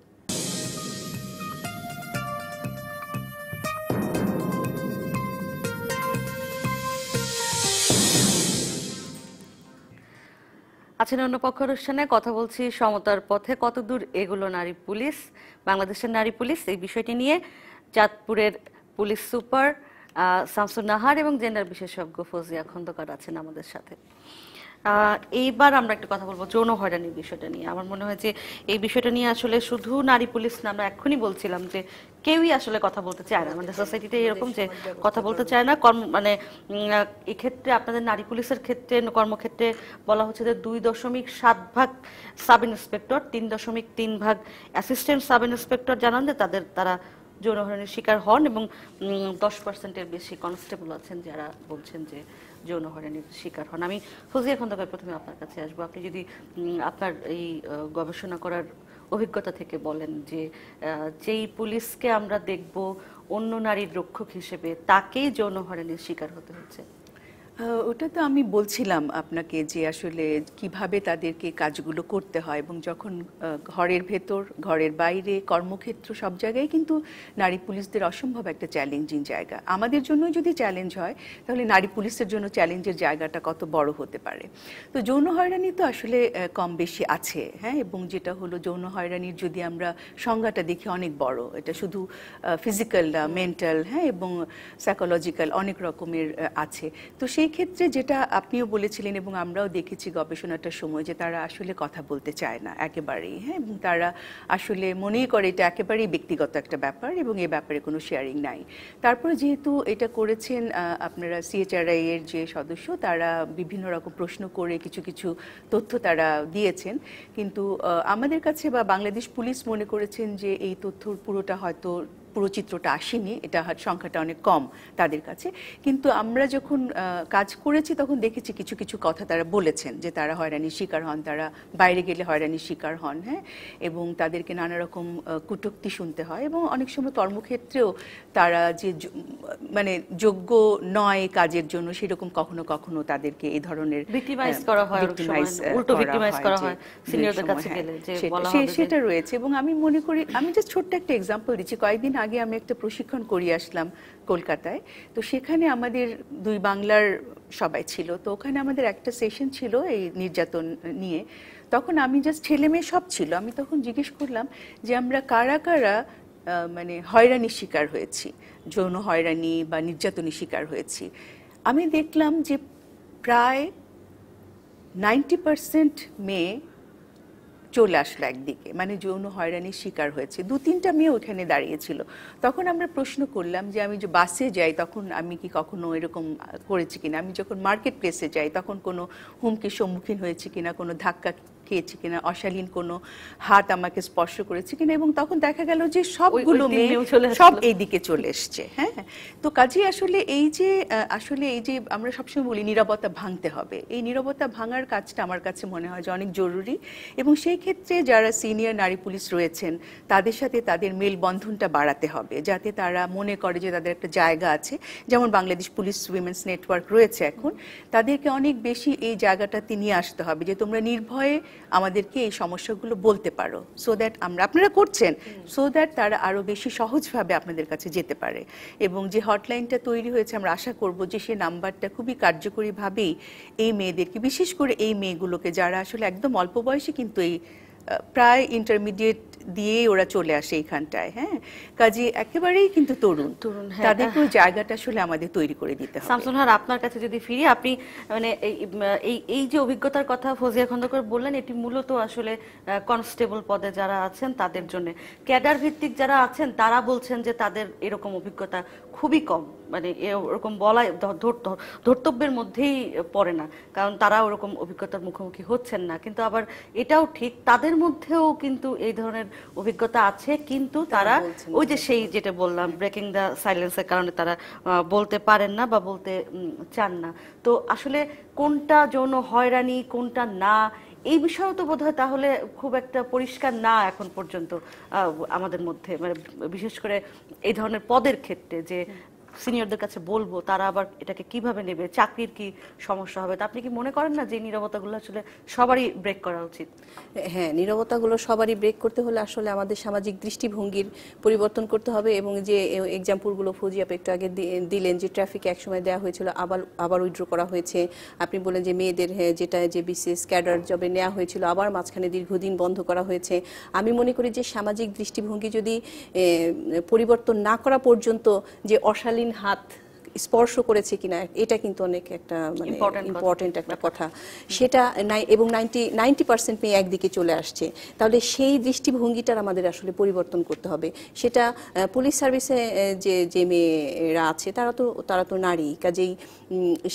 আছেন অন্য পক্ষ অনুষ্ঠানে, কথা বলছি সমতার পথে কত দূর এগুলো নারী পুলিশ, বাংলাদেশের নারী পুলিশ, এই বিষয়টি নিয়ে চাঁদপুরের পুলিশ সুপার শামসুন নাহার এবং জেন্ডার বিশেষজ্ঞ ফজিয়া খন্দকার আছেন আমাদের সাথে। এইবার আমরা একটা কথা বলবো যৌন হয়রানির বিষয়টা নিয়ে। আমার মনে হয় যে এই বিষয়টা নিয়ে আসলে শুধু নারী পুলিশ না, আমরা এখনই বলছিলাম যে কেউই আসলে কথা বলতে চায় না, আমাদের সোসাইটিতে এরকম যে কথা বলতে চায় না। মানে এক্ষেত্রে আপনাদের নারী পুলিশের ক্ষেত্রে কর্মক্ষেত্রে বলা হচ্ছে যে 2.7 ভাগ সাব ইন্সপেক্টর, 3.3 ভাগ অ্যাসিস্ট্যান্ট সাব ইন্সপেক্টর জানান যে তারা যৌন হয়রানির শিকার হন, এবং 10%-এর বেশি কনস্টেবল আছেন যারা বলছেন যে যৌন হয়রানির শিকার হন। আমি ফজিয়া খন্দকার প্রথমে আপনার কাছে আসবো। আপনি যদি আপনার এই গবেষণা করার অভিজ্ঞতা থেকে বলেন যে যেই পুলিশকে আমরা দেখব অন্য নারীর রক্ষক হিসেবে, তাকেই যৌন হয়রানির শিকার হতে হচ্ছে। ওটা তো আমি বলছিলাম আপনাকে যে আসলে কিভাবে তাদেরকে কাজগুলো করতে হয়, এবং যখন ঘরের ভেতর, ঘরের বাইরে, কর্মক্ষেত্র সব জায়গায় কিন্তু নারী পুলিশদের অসম্ভব একটা চ্যালেঞ্জিং জায়গা। আমাদের জন্য যদি চ্যালেঞ্জ হয়, তাহলে নারী পুলিশের জন্য চ্যালেঞ্জের জায়গাটা কত বড় হতে পারে। তো যৌন হয়রানি তো আসলে কম বেশি আছে, হ্যাঁ, এবং যেটা হলো যৌন হয়রানির যদি আমরা সংজ্ঞাটা দেখি অনেক বড়, এটা শুধু ফিজিক্যাল না, মেন্টাল, হ্যাঁ, এবং সাইকোলজিক্যাল অনেক রকমের আছে। তো সেই ক্ষেত্রে যেটা আপনিও বলেছিলেন এবং আমরাও দেখেছি গবেষণাটার সময়, যে তারা আসলে কথা বলতে চায় না একেবারেই, হ্যাঁ, এবং তারা আসলে মনেই করে এটা একেবারেই ব্যক্তিগত একটা ব্যাপার এবং এ ব্যাপারে কোনো শেয়ারিং নাই। তারপরে যেহেতু এটা করেছেন আপনারা সিএচআরআই এর যে সদস্য, তারা বিভিন্ন রকম প্রশ্ন করে কিছু কিছু তথ্য তারা দিয়েছেন, কিন্তু আমাদের কাছে বা বাংলাদেশ পুলিশ মনে করেছেন যে এই তথ্যর পুরোটা হয়তো পুরো চিত্রটা আসেনি, এটা সংখ্যাটা অনেক কম তাদের কাছে। কিন্তু আমরা যখন কাজ করেছি তখন দেখেছি কিছু কিছু কথা তারা বলেছেন, যে তারা হয়রানির শিকার হন, তারা বাইরে গেলে হয়রানির শিকার হন, হ্যাঁ, এবং তাদেরকে নানা রকম কটূক্তি শুনতে হয়, এবং অনেক সময় কর্মক্ষেত্রেও তারা যে মানে যোগ্য নয় কাজের জন্য, সেরকম কখনো কখনো তাদেরকে এই ধরনের ভিক্টিমাইজ করা হয়, উল্টো ভিক্টিমাইজ করা হয় সিনিয়রদের কাছে গেলে, যে বলা হবে সেটা রয়েছে। এবং আমি মনে করি, আমি জাস্ট ছোট্ট একটা এক্সাম্পল দিচ্ছি। কয়েকদিন আগে আমি একটা প্রশিক্ষণ করিয়ে আসলাম কলকাতায়, তো সেখানে আমাদের দুই বাংলার সবাই ছিল, তো ওখানে আমাদের একটা সেশন ছিল এই নির্যাতন নিয়ে। তখন আমি জাস্ট, ছেলে মেয়ে সব ছিল, আমি তখন জিজ্ঞেস করলাম যে আমরা কারা কারা মানে হয়রানির শিকার হয়েছি, যৌন হয়রানি বা নির্যাতনের শিকার হয়েছি। আমি দেখলাম যে প্রায় 90% মেয়ে চলে আসলো একদিকে, মানে যৌন হয়রানির শিকার হয়েছে। দু তিনটা মেয়ে ওখানে দাঁড়িয়েছিল। তখন আমরা প্রশ্ন করলাম যে আমি যে বাসে যাই তখন আমি কি কখনো এরকম করেছি কিনা, আমি যখন মার্কেট প্লেসে যাই তখন কোনো হুমকির সম্মুখীন হয়েছি কিনা, কোনো ধাক্কা খেয়েছি কিনা, অশালীন কোনো হাত আমাকে স্পর্শ করেছে কিনা, এবং তখন দেখা গেল যে সবগুলো মেয়ে সব এই দিকে চলে এসছে। হ্যাঁ, তো কাজেই আসলে এই যে আমরা সবসময় বলি নীরবতা ভাঙতে হবে, এই নীরবতা ভাঙার কাজটা আমার কাছে মনে হয় যে অনেক জরুরি। এবং সেই ক্ষেত্রে যারা সিনিয়র নারী পুলিশ রয়েছেন তাদের সাথে তাদের মেলবন্ধনটা বাড়াতে হবে, যাতে তারা মনে করে যে তাদের একটা জায়গা আছে। যেমন বাংলাদেশ পুলিশ উইমেন্স নেটওয়ার্ক রয়েছে এখন, তাদেরকে অনেক বেশি এই জায়গাটাতে নিয়ে আসতে হবে যে তোমরা নির্ভয়ে আমাদেরকে এই সমস্যাগুলো বলতে পারো, সো দ্যাট আপনারা করছেন, সো দ্যাট তারা আরো বেশি সহজভাবে আপনাদের কাছে যেতে পারে। এবং যে হটলাইনটা তৈরি হয়েছে, আমরা আশা করব যে সেই নাম্বারটা খুবই কার্যকরীভাবেই এই মেয়েদেরকে, বিশেষ করে এই মেয়েগুলোকে যারা আসলে একদম অল্প বয়সে, কিন্তু এই প্রায় ইন্টারমিডিয়েট দিয়ে ওরা চলে আসে এইখানটায়, হ্যাঁ, কাজে একেবারেই কিন্তু তরুণ, তাদেরকে ওই জায়গাটা আসলে আমাদের তৈরি করে দিতে হবে। শামসুন নাহার, আপনার কাছে যদি ফিরি, আপনি মানে এই যে অভিজ্ঞতার কথা ফজিয়া খন্দকার বললেন, এটি মূলত আসলে কনস্টেবল পদে যারা আছেন তাদের জন্য। ক্যাডার ভিত্তিক যারা আছেন তারা বলছেন যে তাদের এরকম অভিজ্ঞতা খুবই কম, মানে এরকম বলাই ধর্তব্যের মধ্যেই পড়ে না, কারণ তারা ওরকম অভিজ্ঞতার মুখোমুখি হচ্ছেন না। কিন্তু আবার এটাও ঠিক, তাদের মধ্যেও কিন্তু এই ধরনের অভিজ্ঞতা আছে, কিন্তু তারা ওই যে সেই যেটা বললাম, ব্রেকিং দ্য সাইলেন্সের কারণে তারা বলতে পারেন না বা বলতে চান না। তো আসলে কোনটা যৌন হয়রানি, কোনটা না, এই বিষয়েও তো বোধহয় তাহলে খুব একটা পরিষ্কার না এখন পর্যন্ত আমাদের মধ্যে, মানে বিশেষ করে এই ধরনের পদের ক্ষেত্রে, যে সিনিয়রদের কাছে বলবো, তারা আবার এটাকে কিভাবে নেবে, চাকরির কি সমস্যা হবে। তা আপনি কি মনে করেন না যে নীরবতাগুলো আসলে সবারই ব্রেক করা উচিত? হ্যাঁ, নীরবতাগুলো সবারই ব্রেক করতে হলে আসলে আমাদের সামাজিক দৃষ্টিভঙ্গির পরিবর্তন করতে হবে। এবং যে এক্সাম্পলগুলো ফৌজিয়া একটু আগে দিলেন, যে ট্রাফিকে একসময় দেওয়া হয়েছিল, আবার উইথড্র করা হয়েছে। আপনি বলেন যে মেয়েদের যেটা যে বিসিএস ক্যাডার জবে নেওয়া হয়েছিল, আবার মাঝখানে দীর্ঘদিন বন্ধ করা হয়েছে। আমি মনে করি যে সামাজিক দৃষ্টিভঙ্গি যদি পরিবর্তন না করা পর্যন্ত যে অশালীন হাত স্পর্শ করেছে কিনা, এটা কিন্তু অনেক একটা মানে ইম্পর্টেন্ট একটা কথা, সেটা নাই। এবং 90% মেয়ে একদিকে চলে আসছে, তাহলে সেই দৃষ্টিভঙ্গিটার আমাদের আসলে পরিবর্তন করতে হবে। সেটা পুলিশ সার্ভিসে যে মেয়েরা আছে তারা তো নারী, কাজেই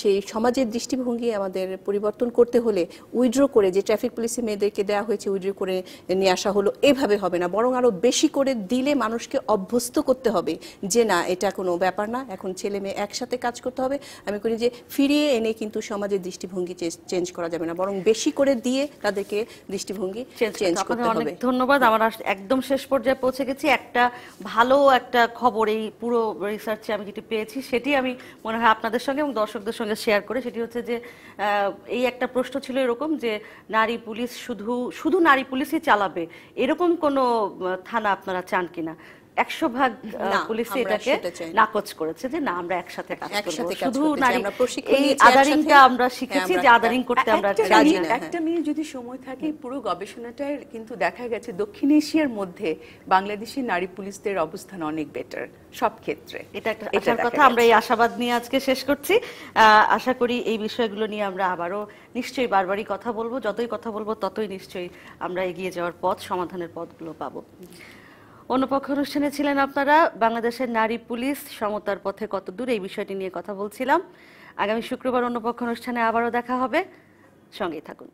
সেই সমাজের দৃষ্টিভঙ্গি আমাদের পরিবর্তন করতে হলে উইথড্র করে, যে ট্রাফিক পুলিশে মেয়েদেরকে দেওয়া হয়েছে উইথড্র করে নিয়ে আসা হলো, এভাবে হবে না, বরং আরো বেশি করে দিলে মানুষকে অভ্যস্ত করতে হবে যে না, এটা কোনো ব্যাপার না, এখন ছেলে মেয়ে একসাথে কাজ করতে হবে। আমি করি যে ফিরিয়ে এনে কিন্তু সমাজের দৃষ্টিভঙ্গি চেঞ্জ করা যাবে না, বরং বেশি করে দিয়ে তাদেরকে দৃষ্টিভঙ্গি চেঞ্জ করতে অনেক হবে। ধন্যবাদ। আমরা একদম শেষ পর্যায়ে পৌঁছে গেছি। একটা ভালো একটা খবর এই পুরো রিসার্চে আমি যেটি পেয়েছি সেটি আমি মনে হয় আপনাদের সঙ্গে এবং দর্শকদের সঙ্গে শেয়ার করে, সেটি হচ্ছে যে এই একটা প্রশ্ন ছিল এরকম যে নারী পুলিশ শুধু নারী পুলিশই চালাবে এরকম কোনো থানা আপনারা চান কিনা। 100% না, পুলিশই আমরা এটাকে সেটা চাই না। নাকচ করেছে যে না, আমরা একসাথে কাজ করব। একসাথে কাজ শুধু করতে চাই, নারী আমরা প্রশিক্ষণ এই নিয়েছি আদারিংটা একসাথে। আমরা শিখেছি হ্যাঁ, যে আমরা আদারিং করতে আমরা রাজি না। একটা মেয়ে যদি সময় থাকে, পুরো গবেষণাটায় কিন্তু দেখা গেছে দক্ষিণ এশিয়ার মধ্যে বাংলাদেশি নারী পুলিশদের অবস্থান অনেক বেটার সব ক্ষেত্রে। এটা একটা এটা আশার দেখা কথা। আমরা এই আশাবাদ নিয়ে আজকে শেষ করছি। আশা করি এই বিষয়গুলো নিয়ে আমরা আবারও নিশ্চয়ই বারবারই কথা বলবো। যতই কথা বলবো ততই নিশ্চয়ই আমরা এগিয়ে যাওয়ার পথ, সমাধানের পথগুলো পাবো। অন্যপক্ষ অনুষ্ঠানে ছিলেন আপনারা। বাংলাদেশের নারী পুলিশ সমতার পথে কতদূর, এই বিষয়টি নিয়ে কথা বলছিলাম। আগামী শুক্রবার অন্যপক্ষ অনুষ্ঠানে আবারও দেখা হবে, সঙ্গেই থাকুন।